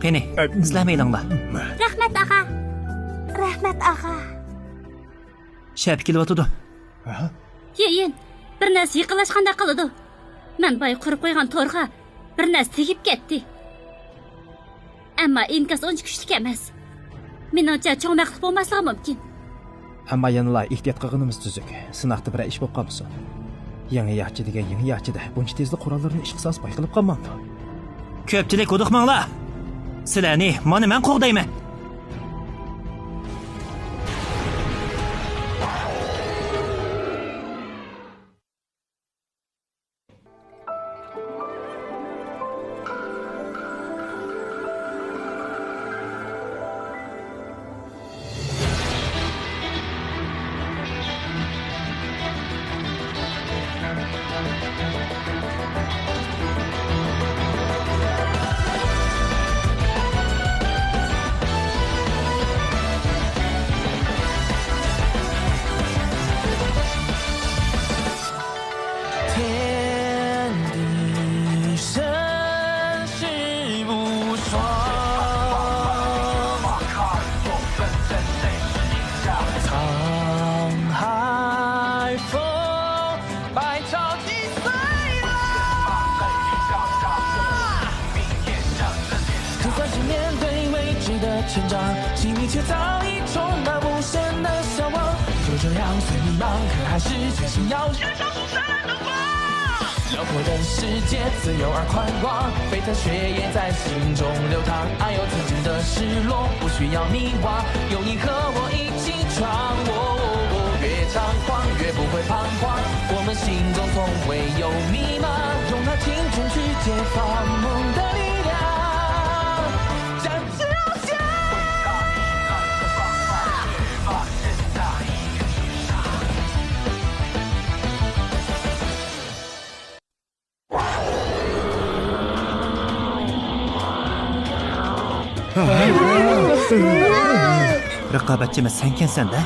Qani, sizlarmaylanglar. Rahmat ağa. Rahmat ağa. Shap kelyotdi. Yeyin, bir narsa yiqilashqanda qiladi. Men boy qurib qo'ygan to'rga bir narsa tegib ketdi. Ammo inkas uncha kuchli emas. Menimcha cho'ng maqlib bo'lmasligi mumkin. Ammo yanıla ehtiyot qilganimiz tuzuk. Sinoqda bir ish bo'lib qolsa. Yangi yaxshi degan yangi yaxshida buncha tezda qurollarni ish qisas bayqilib qolmadi. Ko'pchilik udiqmanglar. Sizlarni mana men qo'g'dayman. Raqobatchimiz senkansan-da.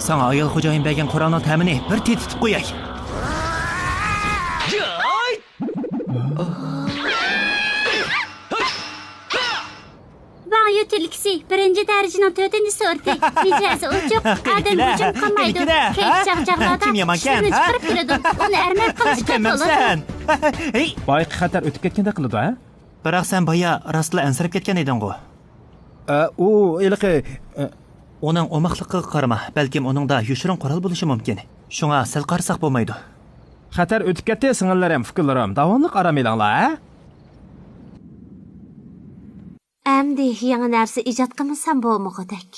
Sana ayol xo'jayin bergan Qur'onning ta'mini bir tetitib qo'yay. Bang yutilkisi birinchi darajaning 4-sorti. Mijasi uchuq, adam hujum qilmaydi. Kek chaqchaqlarda shuni chiqarib keladi. Uni armak qilishga bo'ladi. Boyqi xatar o'tib ketganda qiladi, ha? Biroq sen boya rostla ansirib ketgan eding-ku. U iliqi uning o'maqligiga qarama, balkim uningda yushirin qurol bo'lishi mumkin. Shunga sal qarsak bo'lmaydi. Xatar o'tib ketdi, sing'illarim, fikrlarim. Davomli qaramaylar, ha? Amdi yangi narsa ijod qilmasam bo'lmoqdak.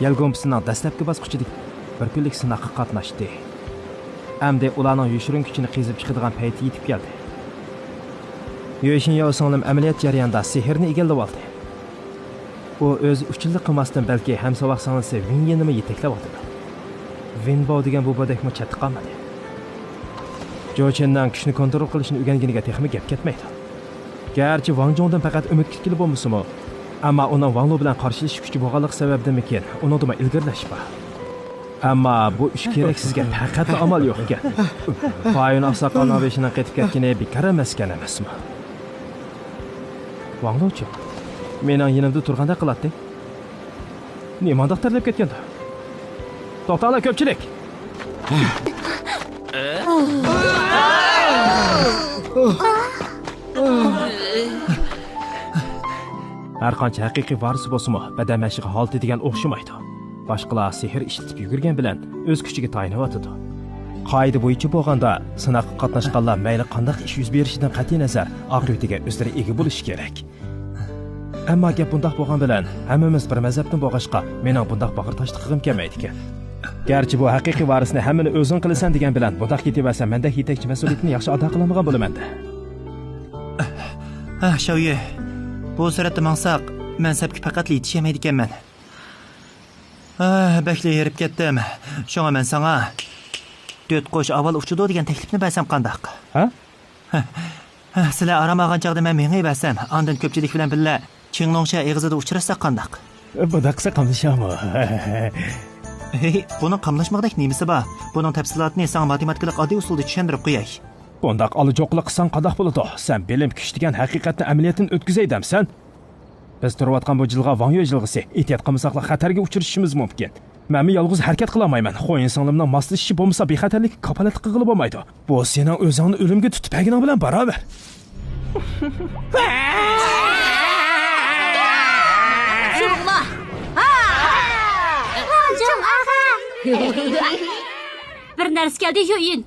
Yalgompisining dastlabki bosqichida bir kunlik sinoqqa qatnashdi. Amdi ularning yushirin kuchini qezib chiqadigan payti yetib keldi. Yo'shin Yosonglim amaliyot jarayonida sehrni egallab oldi. U o'zi 3 yillik qilmasdan balki ham savoq sanasi Vinyenimi yetaklab oldi. Vinbo degan bu bodakmi chatib qolmadi. Jochendan kuchni kontrol qilishni o'rganginiga texmi gap ketmaydi. Garchi Wang Zhongdan faqat umid kutkili bo'lmasa-mu, ammo uning Wang Lu bilan qarshilashish kuchi bo'lganlik sababidamikin uningda ilgirlash bor. Ammo bu ish kerak sizga faqat amal yo'q ekan. Qoyun oqsoqolning beshidan qaytib ketgani bekor emaskan emasmi? Wang Lu-chi, mening yonimda turganda qiladi. Nimadan tarlab ketganda? To'xtanglar ko'pchilik. Har qancha haqiqiy varis bo'lsa-mu, badamashiga holti degan o'xshamaydi. Boshqalar sehr ishlatib yugurgan bilan o'z kuchiga tayinyotdi. Qoida bo'yicha bo'lganda, sinoqqa qatnashganlar mayli qanday ish yuz berishidan qat'iy nazar oqibatiga o'zlari ega bo'lishi kerak. Ammo gap bundoq bo'lgan bilan, hammamiz bir mazhabdan bo'lg'ashqa, mening bundoq bag'ir tashlashim kelmaydi ekan. Garchi bu haqiqiy varisni hammani o'zing qilasan degan bilan, bundoq ketaversa, menda yetakchi mas'uliyatni yaxshi ado qilamagan bo'laman-da. Shoyi, bu suratda mansaq, mansabga faqat yetishmaydi ekanman. Bakli yerib ketdim. Shunga men sana 4 qo'sh avval uchidi degan taklifni bersam qandaq? Ha? Sizlar aramagan chaqda men mengib basam, ondan ko'pchilik bilan birga Qinglongcha eg'izida uchrashsak qandaq? Budaqsa qamlashami? Buning qamlashmoqdek nimasi bor? Buning tafsilotini sen matematikalik oddiy usulda tushuntirib qo'yay. Bundaq alijoqliq qilsang qadaq bo'ladi. Sen bilim kuch degan haqiqatni amaliyotdan o'tkazay damsan. Biz turayotgan bu jilg'a Wang Yue jilg'isi ehtiyot qilmasaqla xatarga uchrashishimiz mumkin. Men yolg'iz harakat qila olmayman. Qo'yin singlimning moslashishi bo'lmasa bexatarlik kafolat qilib bo'lmaydi. Bu sening o'zingni o'limga tutib hagining bilan barobar. Şurla. Hocam ağa. Bir narsa geldi yoyun.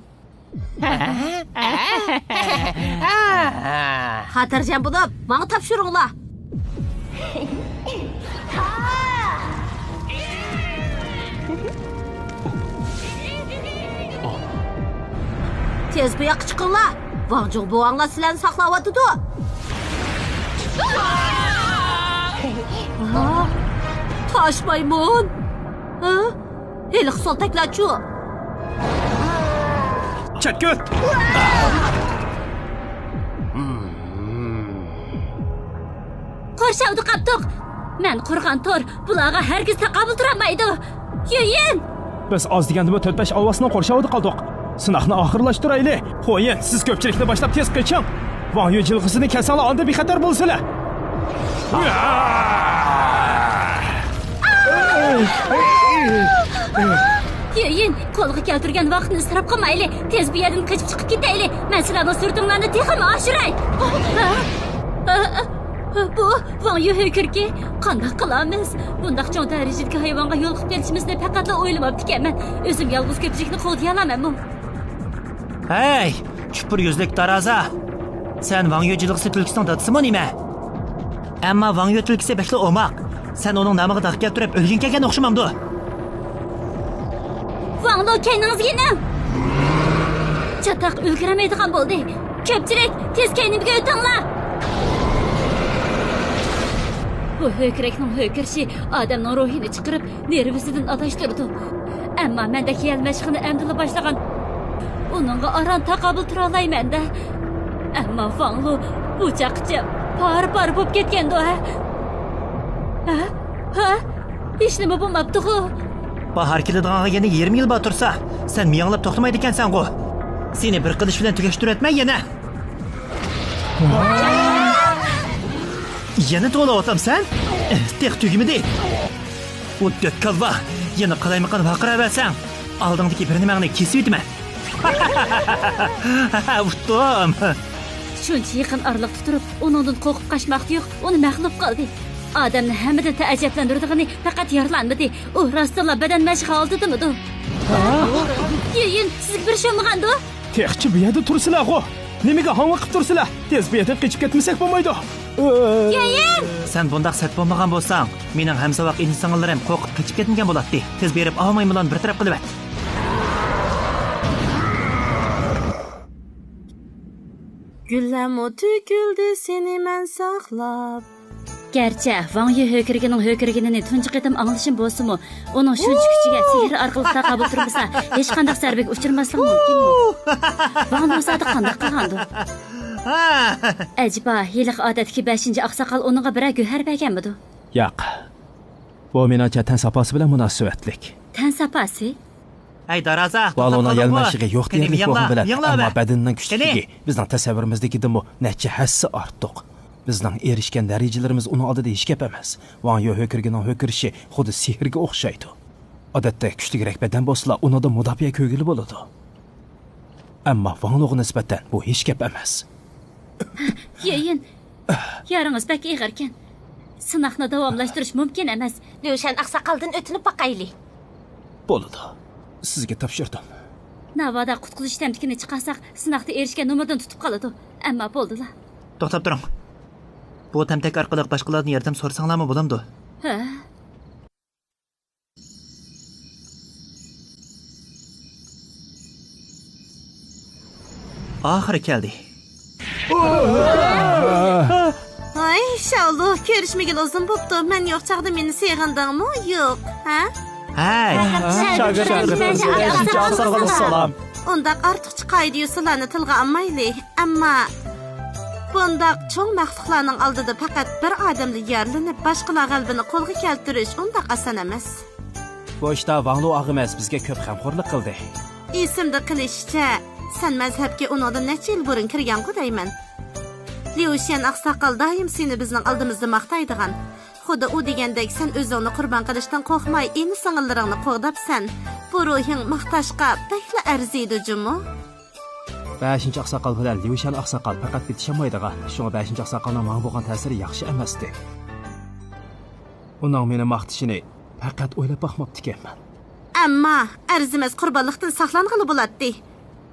Hatırcan bunu bana tapşırınla. Tez bu yak çıkınla. Vangcuk bu anla silahını saklavadıdı. Taş maymun. Helik sol teklaçu. Çetkut. Qo'rshavdi qaptiq. Men qurgan tor bularga hargiz taqabul turamaydi. Yo'yin. Biz oz deganda bu 4-5 avvasini qo'rshavdi qoldik. Sinoqni oxirlashtiraylik. Qo'yin, siz ko'pchilikni boshlab tez qiching. Wang Yue jilg'isini kasalar onda bexatar bo'lsalar. Yo'yin, qo'lga keltirgan vaqtni isrof qilmaylik. Tez bu yerdan qochib chiqib ketaylik. Men sizlarning surdinglarni texim oshiray. Bu Wang Yue hökürki. Qanday qilamiz? Bundaq cho'ng darajadagi hayvonga yo'liqib kelishimizni faqat o'ylamabdi ekanman. O'zim yolg'iz ko'pchilikni qo'lga olamanmi? Hey, chupur yuzlik Taraza. Sen Wang Yue jilg'isi tulkisining dadisimi nima? Ammo Wang Yue tulkisi bekli o'maq. Sen uning namiga daq keltirib o'lgin kelgan o'xshamamdi. Wang Lu kendinizgini. Çatak ülgüremaydigan bo'ldi. Ko'pchilik tez kendimga o'tinglar. Bu hökürekning hökürşi odamning ruhini chiqarib, nervisidan adashtirdi. Ammo mendagi yalmashqini amdila boshlagan. Uningga aran taqabul tura olmayman-da. Ammo Wang Lu bu chaqcha par bo'lib ketgandi. Ha? Hech nima bo'lmabdi-ku. Bahar keladiganiga yana 20 yil tursa, sen miyanglab to'xtamaydi ekansan-ku. Seni bir qilish bilan tugashtirayotmay yana. Yana to'g'ri sen? Tex tugimidi. Bu dökkalva yana qalaymiqan vaqira bersang, oldingdagi bir nimani kesib yutman. Utdim. Shuncha yaqin araliqda turib, uningdan qo'rqib qochmoqda yo'q, uni mag'lub qildi. Odamni hammadan ta'ajjablantirdigani faqat yorlanmadi. U rostla badan mashq oldidimi-du? Yo'yin, siz bir şey olmagandi? Texchi bu yerda tursizlar-ku. Nimaga hamma qilib tursizlar? Tez bu yerdan qochib ketmasak bo'lmaydi. Yo'yin! Sen bundaq sat bo'lmagan bo'lsang, mening hamsavoq insonlarim qo'rqib qochib ketmagan bo'ladi. Tez berib olmay bilan bir taraf qilib at. Güllemo tüküldü seni men saqlab. Gerçi Wang Yue hökürügining hökürügini tunji qitim anglashim bo'lsa-mu, uning shuncha kuchiga sehr orqali taqabul turmasa, hech qanday zarbaga uchirmasligi mumkinmi? Wang Lu sadiq qanday qilgandi? Acaba yiliq odatdagi 5-oqsoqol uningga biror go'har berganmidi? Yo'q. Bu menimcha tan saposi bilan munosabatlik. Tan saposi? Ay Daraza, Valona yalmashiga yo'q deylik bo'lgan bilan, ammo badanining kuchligi bizning tasavvurimizdagidin bu necha hassa ortiq. Bizning erishgan darajalarimiz uni oldida hech gap emas. Wang Yue hökürgining hökürishi xuddi sehrga o'xshaydi. Odatda kuchliroq badan bo'lsa, unida mudofaa ko'ngili bo'ladi. Ammo Wang Lu'ga nisbatan bu hech gap emas. Yo'yin. Yaringiz bak ig'irkan. Sinoqni davomlashtirish mumkin emas. Lushan oqsoqoldan o'tinib boqaylik. Bo'ladi. Sizga topshirdim. Navoda qutqilish tamkini chiqarsak, sinoqda erishgan nomerdan tutib qoladi. Ammo bo'ldilar. To'xtab turing. Bu tamtak orqali boshqalardan yordam so'rasanglarmi bo'lamdi? Ha. Oxiri keldi. Ay inşallah görüşmegil uzun bo'pti. Men yo'q chaqda meni seg'indingmi? Yo'q, ha? Hey, salom. Undaq ortiqcha qoida usullarni tilga olmaylik. Ammo Bundaq cho'ng maxluqlarning oldida faqat bir odamla yaralanib, boshqalar qalbini qo'lga keltirish undaq oson emas. Bu ishda Vanglu og'a emas, bizga ko'p g'amxo'rlik qildi. Esimda qilishicha, sen mazhabga unodan necha yil burun kirgan qudayman. Liushan oqsoqol doim seni bizning oldimizda maqtaydigan. Xudo u degandek sen o'zingni qurbon qilishdan qo'rqmay, ini sing'illaringni qo'g'dabsan. Bu ruhing maqtashqa bakla arziydi jumu. 5-chi oqsoqol bilan Liushan oqsoqol faqat bitishamaydigan. Shunga 5-chi oqsoqolning menga bo'lgan ta'siri yaxshi emasdi. Uning meni maqtishini faqat o'ylab baxmabdi ekanman. Ammo arzimas qurbonlikdan saqlanғаны bo'ladi.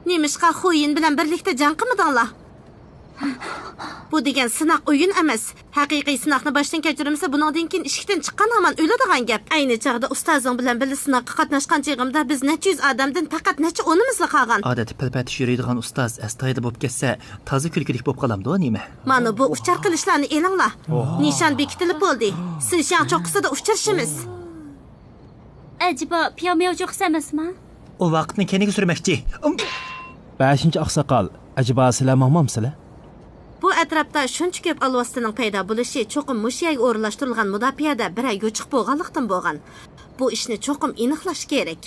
Nemishqa xo'yin bilan birlikda jang qilmadinglar? Bu degan sinoq o'yin emas. Haqiqiy sinoqni boshdan kechirmasa, bundan keyin ishikdan chiqqan hamon o'ladigan gap. Ayni chaqda ustozing bilan birga sinoqqa qatnashgan chig'imda biz necha yuz odamdan faqat necha o'nimizla qolgan. Odati pilpatish yuradigan ustoz astoyda bo'lib ketsa, toza kulkilik bo'lib qolamdi, nima? Mana bu uchar qilishlarni elinglar. Nishon bekitilib bo'ldi. Sinshan cho'qqisida uchirishimiz. Acaba piyomiyo cho'qsamizmi? O vaqtni keniga surmoqchi. 5-chi oqsoqol, acaba sizlar mamamsizlar? Bu atrofda shuncha ko'p alvoslarning paydo bo'lishi cho'qim mushayaga o'rlashtirilgan mudofiada biray yo'chiq bo'lganlikdan bo'lgan. Bu ishni cho'qim aniqlash kerak.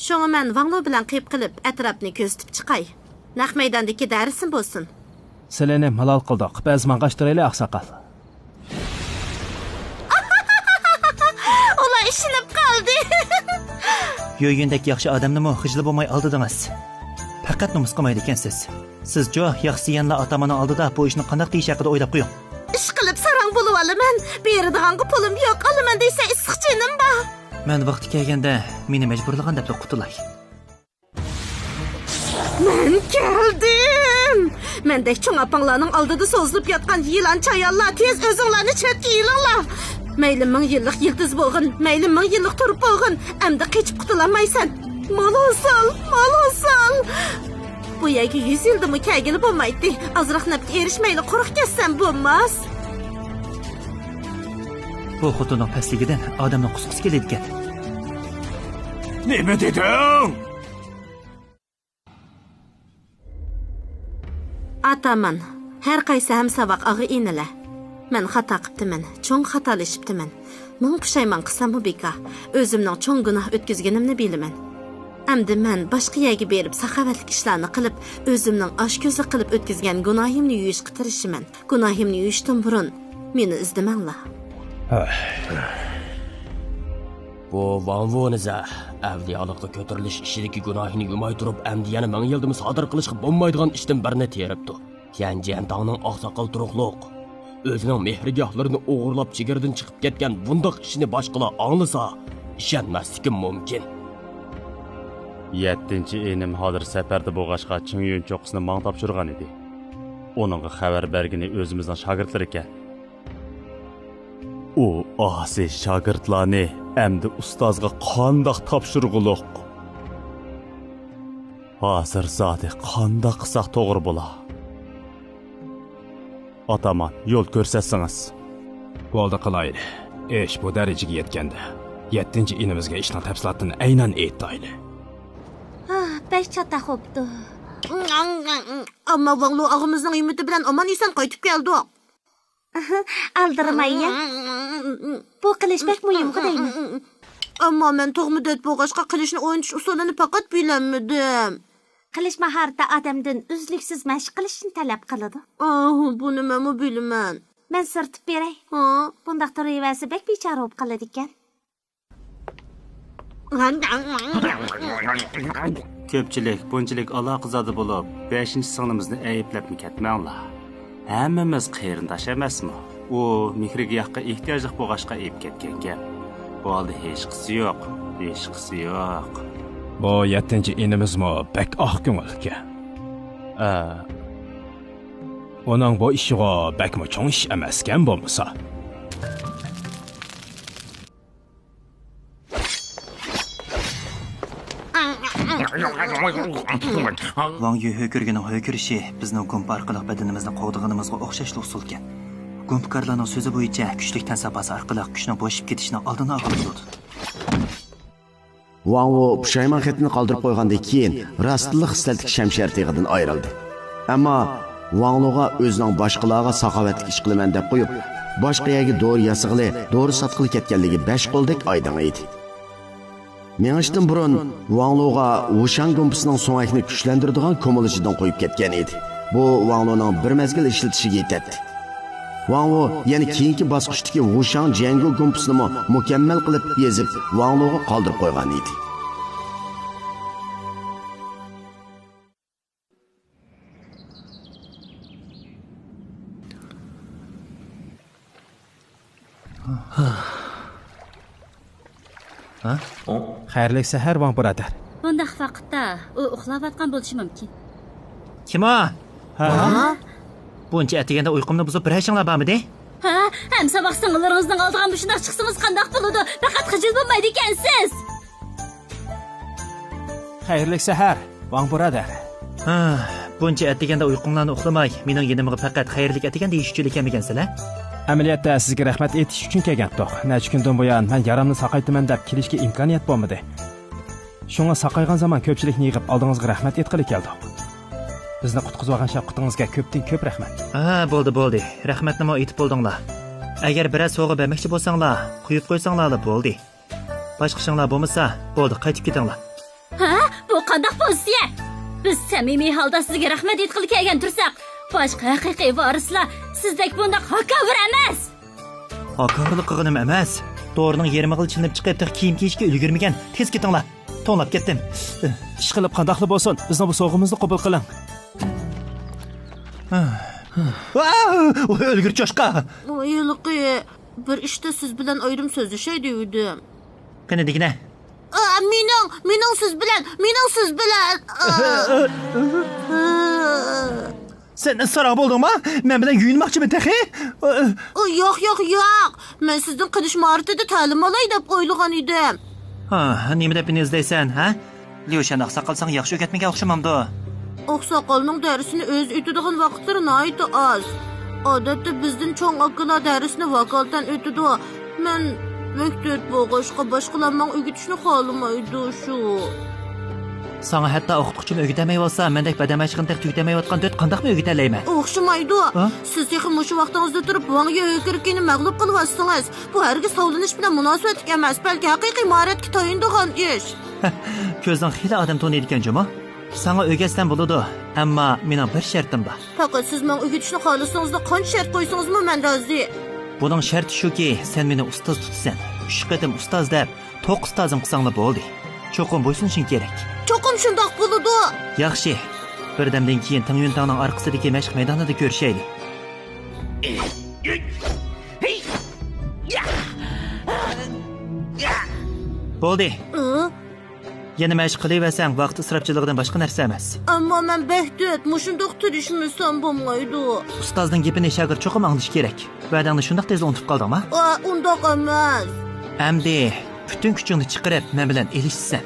Shunga men Vanglo bilan qiyib qilib atrofni ko'zitib chiqay. Naq maydondagi darsim bo'lsin. Sizlarni malol qildik. Biz mang'ashtiraylik oqsoqol. Ular ishinib qoldi. Yo'yindek yaxshi odamnimi xijli bo'lmay oldidingiz. Faqat nomus qilmaydi ekansiz. Siz jo yaxshiyanlar otamoning oldida bu ishni qanday qilish haqida o'ylab qo'ying. Ish qilib sarang bo'lib olaman. Beradigan pulim yo'q, olaman desa issiqchinim bor. Men vaqti kelganda meni majburlagan deb qutulay. Men keldim. Mendek cho'ng apanglarning oldida so'zilib yotgan yilon chayonlar tez o'zinglarni chetga yilinglar. Mayli 1000 yillik yildiz bo'lg'in, mayli 1000 yillik turib bo'lg'in, endi qechib qutulamaysan. Malosal. Bu yerga 100 yilda kelgili bo'lmaydi. Azroq nabga erishmayli quruq kessam bo'lmas. Bu xotinning pastligidan odamning qusqisi keladi ekan. Nima deding? Ataman, har qaysi ham saboq og'i inilar. Men xato qilibman, cho'ng xatolashibman. Ming pushaymon qilsam-mu beka, o'zimning cho'ng gunoh o'tkazganimni bilaman. Endi men boshqa yerga berib saxovatlik ishlarni qilib, o'zimning oshko'zi qilib o'tkazgan gunohimni yuyishga tirishiman. Gunohimni yuyishdan burun meni izdamanglar. Bu Vanvoniza avliyolikqa ko'tarilish ishidagi gunohini yumay turib, endi yana 1000 yilda sodir qilishga bo'lmaydigan ishdan birini teribdi. Yanjian tog'ning oqsoqol turuqliq o'zining mehrigohlarini o'g'irlab chegirdan chiqib ketgan bundoq ishni boshqalar anglasa, ishonmaslikim mumkin. 7-enim hozir safarda bo'lg'ashqa Chingyun cho'qqisini mang topshirgan edi. Oningga xabar bergini o'zimizning shogirdlar ekan. U asi shogirdlarni endi ustozga qandoq topshirguliq. Hozir zodi qandoq qilsaq to'g'ri bo'lar. Ataman, yo'l ko'rsatsangiz. Bo'ldi qilayli. Ish bu darajaga yetganda 7-inimizga ishning tafsilotini aynan aytayli. Besh chata xo'pdi. Ammo Vanglo og'imizning umidi bilan omon-eson qaytib keldik. Aldirmayya. Bu qilish bek muhim qadaymi? Ammo men to'g'midat bo'g'ashqa qilishni o'yinchish usulini faqat bilmadim. Qilish maharati odamdan uzluksiz mashq qilishni talab qiladi. Buni men bilman. Men sirtib beray. Bundaq turivasi bek bechora bo'lib qoladi ekan. Ko'pchilik bunchalik aloqazodi bo'lib, 5-singlimizni ayblabmi ketmanglar. Hammamiz qarindosh emasmi? U mehrigiyohga ehtiyojli bo'lg'ashqa ayb ketgan gap. Bu holda hech qisi yo'q. Bu 7-inimizmi bek oq ko'ngilga. Uning bu ishiga bekmi cho'ng ish emaskan bo'lmasa. Wang Yu hökürgening hökürishi bizning gump orqali badanimizni qovdig'inimizga o'xshashli usulgan. Gumpkarlarning so'zi bo'yicha kuchlik tan sapasi orqali kuchni bo'shib ketishni oldini oladi. Wang Wu pushaymon xatini qoldirib qo'ygandan keyin rostlik hislatlik shamshar teg'idan ayrildi. Ammo Wang Lu'ga o'zining boshqalarga saxovatlik ish qilaman deb qo'yib, boshqa yerga dori yasig'ili, dori sotqili ketganligi 5 qo'ldek oydin edi. Mengishdan burun Wang Lu'ga Wushan gumpisining so'ngakni kuchlantiradigan ko'milishidan qo'yib ketgan edi. Bu Wang Lu'ning bir mezgil ishlatishiga yetadi. Wang Lu yana keyingi bosqichdagi Wushan Jianggu gumpisini mukammal qilib yezib, Wang Lu'ga qoldirib qo'ygan edi. Xayrli sahar Wang birodar. Bundaq vaqtda u uxlayotgan bo'lishi mumkin. Kim o? Buncha atiganda uyqumni buzib bir hashinglar bormidi? Ha, ham saboq sing'illaringizning oldiga shundoq chiqsangiz qandoq bo'ladi? Faqat xijil bo'lmaydi ekansiz. Xayrli sahar Wang birodar. Buncha atiganda uyqunglarni uxlamay, mening yenimga faqat xayrlik atigan deyish uchun kelmagansizlar? Amaliyotda sizga rahmat aytish uchun kelgandik. Necha kundan buyon men yaramni saqaytaman deb kelishga imkoniyat bo'lmadi. Shunga saqaygan zaman ko'pchilikni yig'ib oldingizga rahmat aytqili keldik. Bizni qutqizib olgan shafqatingizga ko'p rahmat. Bo'ldi. Rahmatni mo aytib bo'ldinglar. Agar biroz sovg'a bermoqchi bo'lsanglar, quyib qo'ysanglar bo'ldi. Boshqa ishinglar bo'lmasa, bo'ldi, qaytib ketinglar. Ha, bu qanday pozitsiya? Biz samimiy holda sizga rahmat aytqili kelgan tursak, boshqa haqiqiy varislar sizdek bundaq haqavir emas. Haqavurlik qilganim emas. To'g'rining yerimi qilib chilinib chiqib, kiyim kiyishga ulgurmagan. Tez ketinglar. To'nlab ketdim. Ish qilib qandaqli bo'lsin, bizni bu sovg'imizni qabul qiling. O'lgur cho'shqa. Yiliqi bir ishda siz bilan ayrim so'zlashay dedim. Qani degina? Mening siz bilan. Sen so'roq bo'ldingmi? Men bilan yuyinmoqchiman taxi? Yo'q. Men sizning qilish mahoratida ta'lim olay deb o'ylagan edim. Nima deb meni izlaysan, ha? Lyoshan oqsoqolsang yaxshi o'rgatmaga o'xshamamdi. Oqsoqolning darsini o'z o'tadigan vaqtlari nihoyatda oz. Odatda bizdan cho'ng akalar darsini vokaldan o'tadi. Men maktab bo'g'ishqa boshqalarning o'rgatishni xohlamaydi shu. Sana hatto o'qituvchim o'rgatmay olsa, mendek badamashig'ini tugamayotgan dot qandoqmi o'rgatalayman? O'xshamaydi. Siz ham shu vaqtingizda turib, Wangga o'kirkini mag'lub qilyapsiz. Bu hargiz savlanish bilan munosabatli emas, balki haqiqiy mahoratga tayindigan ish. Ko'zdan xila odam to'naydigan juma. Sana o'rgatsam bo'ladi, ammo mening bir shartim bor. Faqat siz men o'rgatishni xohlasangiz, qancha shart qo'ysangizmi men rozi. Buning sharti shuki, sen meni ustoz tutsan. 3 qatim ustoz deb 9 ustozim qilsanglar bo'ldi. Cho'qim bo'ysunishing kerak. Cho'qim shundoq bo'ladi. Yaxshi. Birdamdan keyin Tingyuntangning orqasidagi mashq maydonida ko'rishaylik. Bo'ldi. Yana mashq qilaversang, vaqt isrofchiligidan boshqa narsa emas. Ammo men Bahdud, mushundoq turishimsam bo'lmaydi. Ustozning gapini shagird cho'qim anglash kerak. Va'dangni shundoq tez unutib qoldingmi? Undoq emas. Amdi, butun kuchingni chiqarib, men bilan elishsan.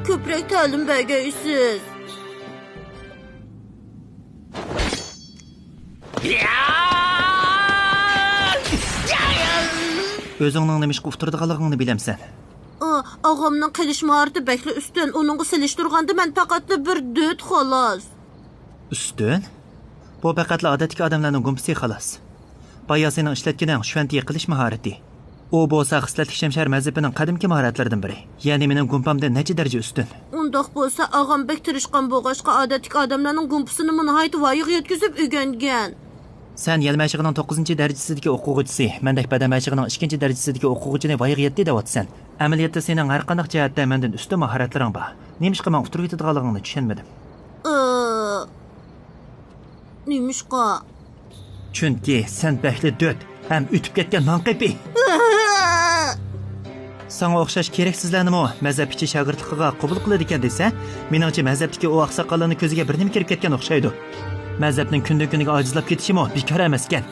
Ko'proq ta'lim bergaysiz. O'zingning nima ish qilib bilamsan. Ağamның qilish mahorati bakli ustun. Uningga silishtirganda men faqat bir döt xolos. Ustun? Bu faqat odatdagi odamlarning gumpisi xolos. Bayasining ishlatganing shvantiy qilish mahorati. U bo'lsa xislatli shamshar mazhabining qadimki mahoratlaridan biri. Ya'ni mening gumpamda necha daraja ustun. Undoq bo'lsa, ağam bek tirishqan bo'lg'ashqa odatdagi odamlarning gumpisini nihoyat voyiq yetkazib o'rgangan. Sen yelmashig'ining 9-darajasidagi o'quvchisi, mendek badamashig'ining 2-darajasidagi o'quvchini voyiq yetdi deyapsan. Amaliyotda sening har qanday jihatda mendan ustun mahoratlaring bor. Nemishqa men uqtirib yetadiganligingni tushunmadim. Nemishqa? Chunki sen baxtli döt, ham o'tib ketgan manqipi. Sana o'xshash keraksizlarni mazhab ichi shogirdligiga qabul qiladi ekan desa, meningcha mazhabdagi o oqsoqollarning ko'ziga bir nima kirib ketgan o'xshaydi. Mazhabning kundan-kuniga ojizlab ketishimi bekor emas ekan.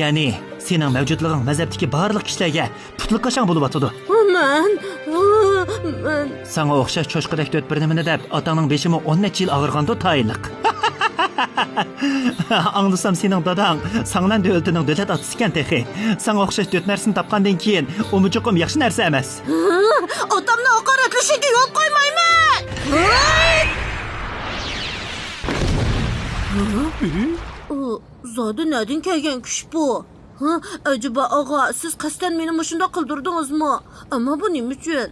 Ya'ni sening mavjudliging mazhabdagi barliq kishilarga putlik qashang bo'lib o'tadi. Men Sana o'xshash cho'shqidek döt bir nimani deb otangning beshimi 10 necha yil og'irganda tayinliq. Anglasam sening dadang sanglan davlatining davlat otisi ekan texi. Sana o'xshash döt narsani topgandan keyin u mujoqim yaxshi narsa emas. Otamni haqoratlashiga yo'l qo'ymayman. Zodi nereden kelgan kuch bu? Ha, acaba ağa siz qasdan meni mushunda qildirdingizmi? Ammo bu nima uchun?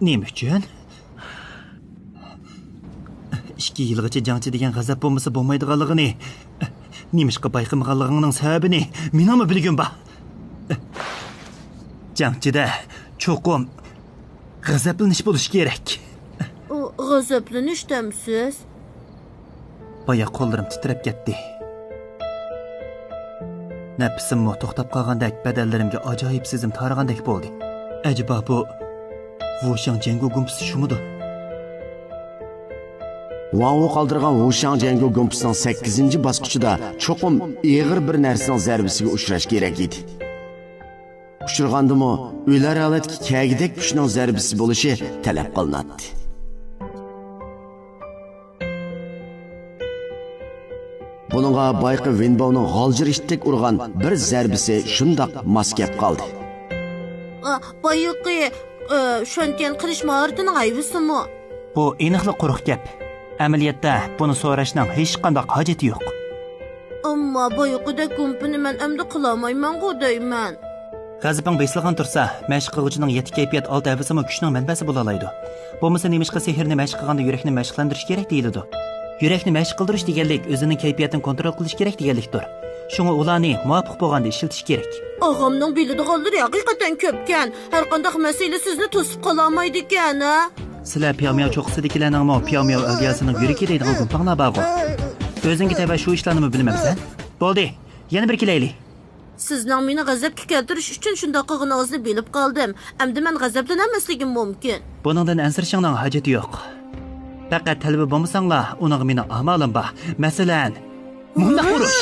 Nima uchun? 2 yilgacha jangchi degan g'azab bo'lmasa bo'lmaydiganligini, nimishqa bayqamaganligingning sababini menami bilgin ba? Jangchida cho'qim g'azablanish bo'lishi kerak. G'azablanish demsiz? Boya qo'llarim titrab ketdi. Nafisimmo to'xtab qolgandek, badallarimga ajoyib sezim taragandek bo'ldi. Acaba bu Wushang Jengu gumpisi shumidi? Wang Wu qoldirgan Wushang Jengu gumpisining 8-bosqichida cho'qim og'ir bir narsaning zarbasiga uchrash kerak edi. Uchirgandimi, ular holatga kagidek kuchning zarbasi bo'lishi talab qilinadi. Bununla bayqı Winbow'ның g'aljirishtik urgan bir zarbisi shundoq mos kelib qoldi. Bayqı shunken qilish maharatining ayvisimi? Bu aniqli quruq gap. Amaliyotda buni so'rashning hech qanday hojati yo'q. Ammo bayqida gumpini men endi qila olmayman-ku deyman. G'azabing besilgan tursa, mashq qiluvchining yeti kayfiyat olti avsimi kuchning manbasi bo'la oladi. Bo'lmasa nemishqa sehrni mashq qilganda yurakni mashqlantirish kerak deyiladi. Yurakni mashq qildirish deganlik o'zining kayfiyatini kontrol qilish kerak deganlikdir. Shunga ularni muvofiq bo'lganda ishlatish kerak. Og'amning biladiganlari haqiqatan ko'pkan. Har qanday masala sizni to'sib qola olmaydi ekan, ha? Sizlar Piyamiyo cho'qisidagilarning Piyamiyo avliyasining yuragi deydigan gumpaqlar bor-ku. O'zingga tava shu ishlarni bilmaysan? Bo'ldi, yana bir kelaylik. Sizning meni g'azabga keltirish uchun shunday qilganingizni bilib qoldim. Endi men g'azablanmasligim mumkin. Buningdan ansirishingning hojati yo'q. Faqat talaba bo'lmasanglar, uning meni amalim bor. Masalan, bunda urush.